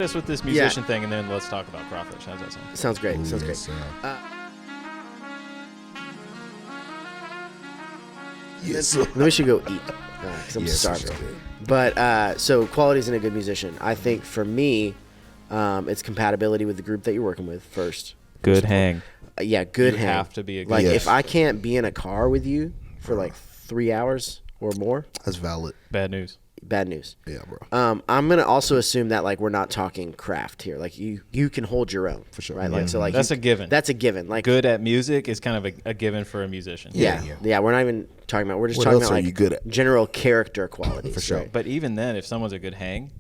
us with this musician thing, and then let's talk about Crawfish. How's that sound? Sounds great. Sounds great. Yes. Then we should go eat because I'm starving. But so quality's in a good musician. I think for me, it's compatibility with the group that you're working with first. Good hang. Good hang. You have to be a good like Yes. if I can't be in a car with you for like 3 hours or more, That's valid. Bad news. bad news. Yeah, bro. I'm gonna also assume that like we're not talking craft here. Like you can hold your own For sure. right? Like so, like That's a given. That's a given. Like Good at music is kind of a given for a musician. Yeah. We're not even talking about. We're just What talking else about are like you good at? general character qualities. For sure. right? But even then, if someone's a good hang,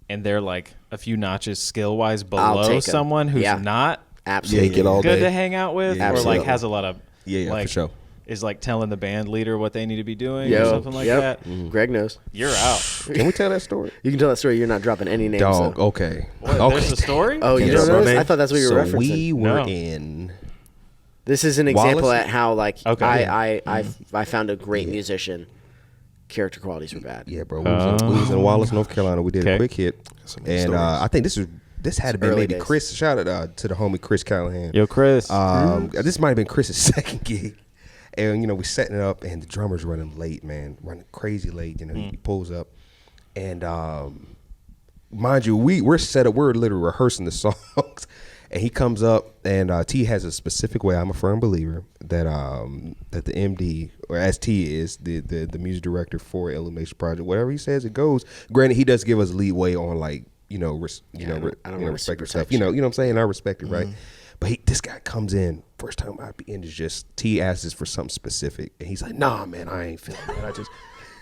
and they're like a few notches skill-wise I'll below take 'em. someone who's Yeah. not Absolutely. Take it all good day. to hang out with, or Absolutely. like has a lot of Yeah, like for sure. is like telling the band leader what they need to be doing or Yo, something like yep. that. Greg knows. You're out. Can we tell that story? You can tell that story. You're not dropping any names. Dog. though. Okay. What, okay. There's a story. Oh, you Can don't you know say this? name? I thought that's what you were So referencing. we were No. in. This is an example Wallace? at how like Okay. I found a great musician. Character qualities were bad. Yeah, bro. We was in Wallace, North Carolina. We did Okay. a quick hit, Some good and stories. I think this had to be Early maybe days. Chris. Shout out to the homie Chris Callahan. Yo, Chris. This might have been Chris's second gig. And, we setting it up, and the drummer's running late, man. Running crazy late. He pulls up. And, mind you, we're set up. We're literally rehearsing the songs. And he comes up, and T has a specific way. I'm a firm believer that that the MD, or as T is, the music director for Illumination Project, whatever he says, it goes. Granted, he does give us leeway on, like, I don't wanna respect super stuff. touch You know what I'm saying? I respect it, right? But this guy comes in, first time I be in is just, T asks for something specific. And he's like, nah, man, I ain't feeling it.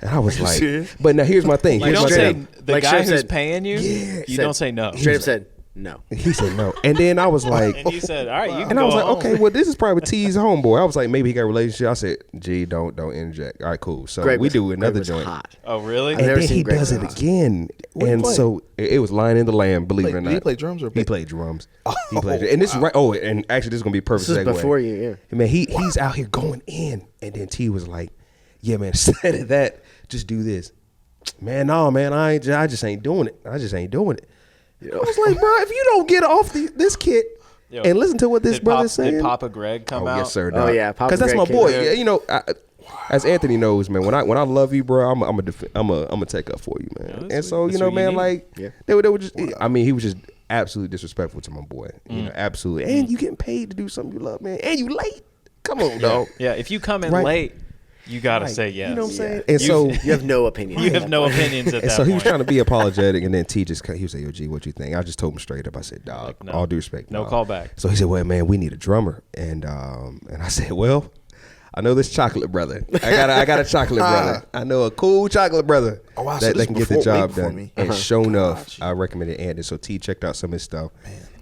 And I was like, serious? but now here's my thing. you Here's don't my say thing. the Like guy Chef who's said- paying you. Yeah. You don't say no. Straight up said no. He said no. And then I was like, And you said, all right, you can and I go was like, home. okay, well, this is probably T's homeboy. I was like, maybe he got a relationship. I said, gee, don't interject. All right, cool. So Greg we was- do Greg another was joint. hot. Oh, really? I've And never then seen he Greg does it hot. again. What he And play? so it was Lion in the Lamb, believe it or Did not. he play drums or He bass? played drums. He played and this is right. Oh, and actually, this is gonna be a perfect This is segue. before you, yeah. Man, he's out here going in, and then T was like, "Yeah, man, instead of that, just do this." Man, no, man, I just ain't doing it. I just ain't doing it. I was like, bro, if you don't get off this kit Yo, and listen to what this did brother's saying, Did Papa Greg come oh out? yes, sir. Oh, yeah, Papa because that's Greg my came boy. out. Yeah, as Anthony knows, man, when I love you, bro, I'm a take up for you, man. that's And sweet. so That's man, what you need. like Yeah. they were just. I mean, he was just absolutely disrespectful to my boy. Absolutely. And you getting paid to do something you love, man. And you late. Come on, dog. Yeah, if you come in Right. late, you gotta Like, say yes. You know what I'm saying? Yeah. And so You have no opinion. You have no opinions at And that so he point. was trying to be apologetic, and then T just he was like, "Yo, G, what you think?" I just told him straight up. I said, "Dog, Like, no. all due respect, No dog." call back. So he said, "Well, man, we need a drummer," and I said, "Well, I know this chocolate brother. I got a chocolate brother. I know a cool chocolate brother Oh, wow, so that this can get the before- way job before done." me. And sure enough, I recommended Andy. So T checked out some of his stuff,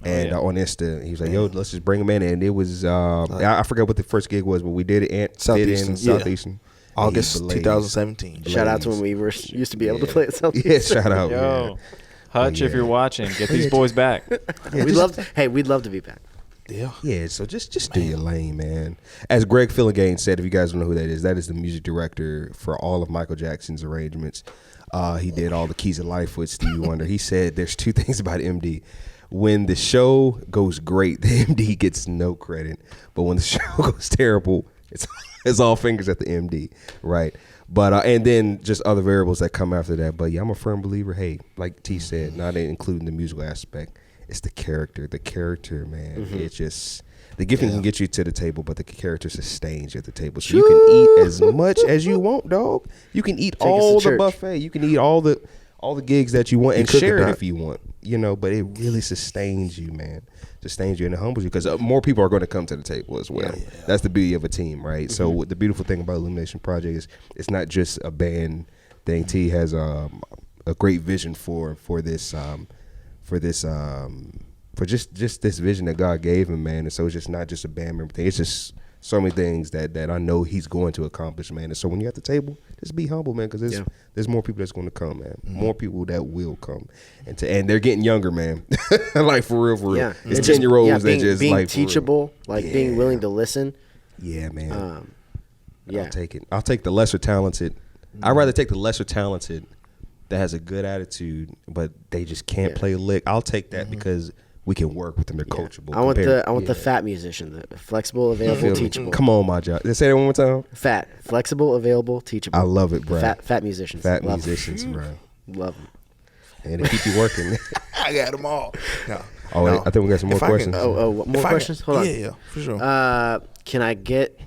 and yeah. on Insta, he was like, "Yo, let's just bring him in." And it was I forgot what the first gig was, but we did it in Southeastern, yeah. Southeastern. August He blazed. 2017. Shout out to when we used to be able to play at Southeastern. Yeah, shout out. Yo, man. Hutch, if yeah. you're watching, get these boys back. We'd love to be back. Yeah. Yeah, so just do your lane, man. As Greg Filligain said, if you guys don't know who that is the music director for all of Michael Jackson's arrangements. He did all the Keys of Life with Stevie Wonder. He said there's two things about MD. When the show goes great, the MD gets no credit. But when the show goes terrible, it's all fingers at the MD, right? But and then just other variables that come after that. But yeah, I'm a firm believer. Hey, like T said, not including the musical aspect, it's the character. The character, man. It's just the gifting can get you to the table, but the character sustains you at the table. So you can eat as much as you want, dog. You can eat Take us to all the church. buffet. You can eat all the gigs that you want and cook share or it not. if you want. But it really sustains you, man. Sustains you and it humbles you because more people are going to come to the table as well. That's the beauty of a team, right? So the beautiful thing about Illumination Project is it's not just a band thing. T has a great vision for this for just this vision that God gave him, man. And so it's just not just a band member thing. It's just so many things that I know he's going to accomplish, man. And so when you're at the table, just be humble, man, because there's more people that's going to come, man. More people that will come, and they're getting younger, man. Like for real. Yeah, It's And just- 10-year-olds that being, just being like for real. teachable, like being willing to listen. Yeah, man. Yeah, I'll take it. I'll take the lesser talented. I'd rather take the lesser talented that has a good attitude, but they just can't Yeah. play a lick. I'll take that because we can work with them. They're coachable. I want compared- the fat musician, the flexible, available, Feel me? teachable. Come on, my job. Say that one more time. Fat, flexible, available, teachable. I love it, bro. Fat musicians. Fat Love 'em. musicians, bro. Love them. And they keep you working. I got them all. No. Oh, no. I think we got some more If I can- questions. More if I questions? can- Hold on. Yeah, for sure. Can I get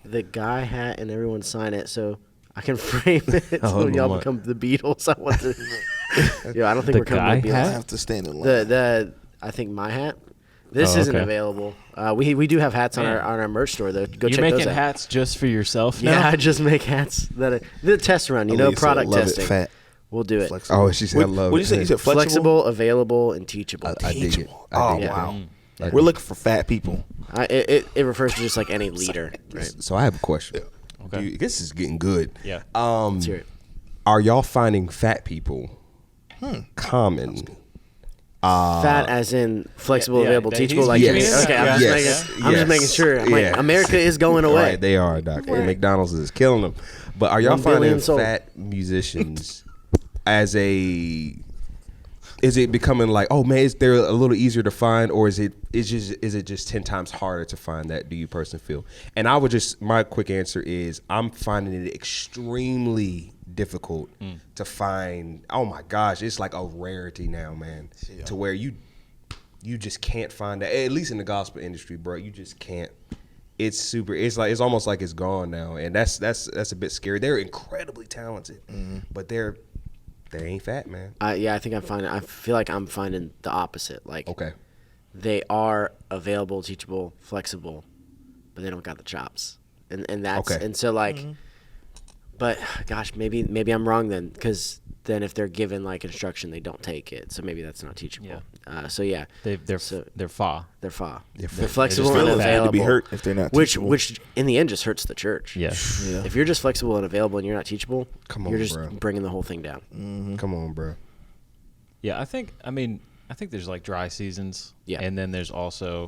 the guy hat and everyone sign it so I can frame it Oh, so y'all my. become the Beatles? I want to. Yeah, I don't think The we're coming guy to the I Beatles. have to stand in line. I think my hat. This Oh, isn't okay. available. We do have hats on Man. our merch store though. Go You're check those making out. hats just for yourself Yeah, now? I just make hats the test run. You know, Elise said, product love it, testing. fat, We'll do it. flexible. Oh, she said, I love What it. did you say? You said flexible? Flexible, available, and teachable. I dig it. Teachable. I Oh, dig it. wow. I We're dig looking for fat people. It refers to just like any leader. Right. So I have a question. Okay. Dude, this is getting good. Yeah. Let's hear it. Are y'all finding fat people common? Fat as in flexible, yeah, available, that- teachable. he's- Like Yes. okay, I'm Yes. just Yes. making sure. I'm like, Yeah. America is going away. Right, they are, Doc. And McDonald's is killing them. But are y'all 1 billion finding sold. fat musicians as a? Is it becoming like, oh man, is there a little easier to find, or is it just 10 times harder to find that? Do you personally feel? And I would just, my quick answer is, I'm finding it extremely difficult to find. Oh my gosh, it's like a rarity now, man, to where you just can't find that. At least in the gospel industry, bro, you just can't. It's super. It's like it's almost like it's gone now, and that's a bit scary. They're incredibly talented, but they ain't fat, man. I think I feel like I'm finding the opposite. Like, Okay. they are available, teachable, flexible, but they don't got the chops, and that's Okay. and so like, but gosh, maybe I'm wrong then, because then if they're given like instruction, they don't take it, so maybe that's not teachable. Yeah. So yeah, They're So- they're fa. they're far. They're They're fat. flexible They and just feel bad available. to be hurt if they're not which teachable. which in the end just hurts the church. Yeah. Yeah. If you're just flexible and available and you're not teachable, Come on, you're just bro. bringing the whole thing down. Come on, bro. Yeah, I think there's like dry seasons. Yeah. And then there's also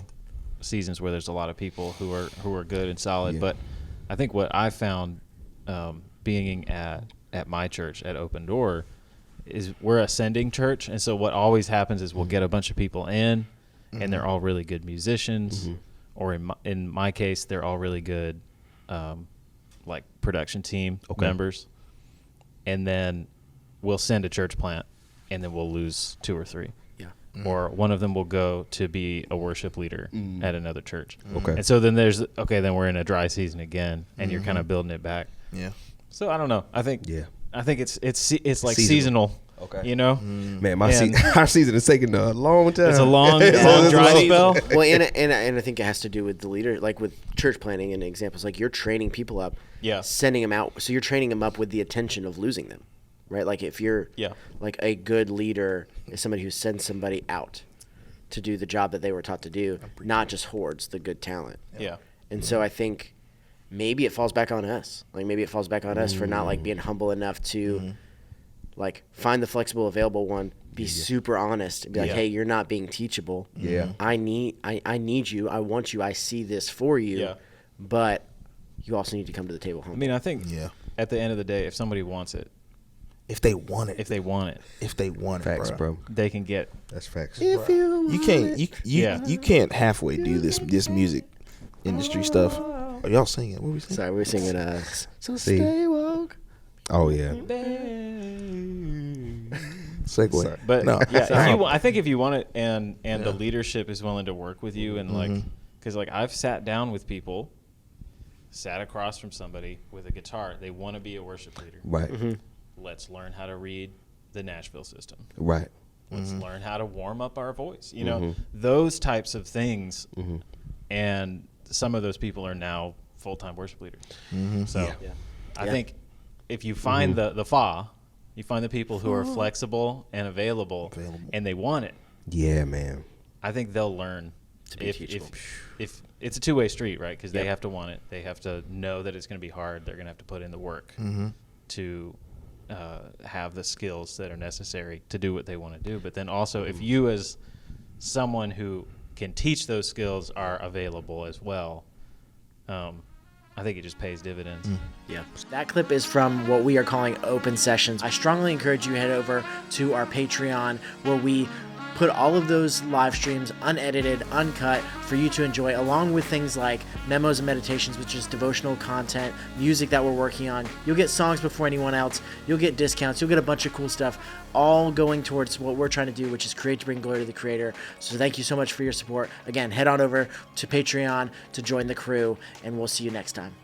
seasons where there's a lot of people who are good and solid. Yeah. But I think what I found being at my church at Open Door is we're a sending church, and so what always happens is we'll get a bunch of people in, and they're all really good musicians, or in my case, they're all really good, like production team members, and then we'll send a church plant, and then we'll lose 2 or 3. Yeah. Or one of them will go to be a worship leader at another church. Okay. And so then then we're in a dry season again, and you're kind of building it back. Yeah. So I don't know. I think it's like Seasonal. seasonal. Okay. You know, Man, And- our season is taking a long time. it's a long It's dry a spell. Well, and I think it has to do with the leader, like with church planning and examples. Like you're training people up, Yeah. sending them out. So you're training them up with the intention of losing them, right? Like if you're, Yeah. like a good leader is somebody who sends somebody out to do the job that they were taught to do, not just hoards the good talent. Yeah. And so I think maybe it falls back on us. Like maybe it falls back on us for not like being humble enough to like find the flexible, available one, be super honest, and be like, Yeah. hey, you're not being teachable. Yeah. I need you. I want you. I see this for you. Yeah. But you also need to come to the table humble. I mean, I think Yeah. at the end of the day, if somebody wants it, If they want it. if they want it, Facts, bro. they can get. That's facts. if you You can't Yeah. you can't halfway do this music industry stuff. Are y'all singing? What are we singing? Sorry, we're singing so See. stay woke. Oh yeah. Segue. Sorry. But no. yeah, I think if you want it, and the leadership is willing to work with you, and like, because like I've sat down with people, sat across from somebody with a guitar. They want to be a worship leader. Right. Let's learn how to read the Nashville system. Right. Let's learn how to warm up our voice. You know, those types of things. And some of those people are now full-time worship leaders. So I think if you find the fa, you find the people who are flexible and available, and they want it, Yeah, man. I think they'll learn to be teachable. If it's a two-way street, right? Because they have to want it. They have to know that it's going to be hard. They're going to have to put in the work to have the skills that are necessary to do what they want to do. But then also, if you as someone who can teach those skills are available as well, I think it just pays dividends. Yeah. That clip is from what we are calling open sessions. I strongly encourage you to head over to our Patreon where we put all of those live streams unedited, uncut for you to enjoy, along with things like memos and meditations, which is devotional content, music that we're working on. You'll get songs before anyone else. You'll get discounts. You'll get a bunch of cool stuff, all going towards what we're trying to do, which is create to bring glory to the Creator. So thank you so much for your support. Again, head on over to Patreon to join the crew, and we'll see you next time.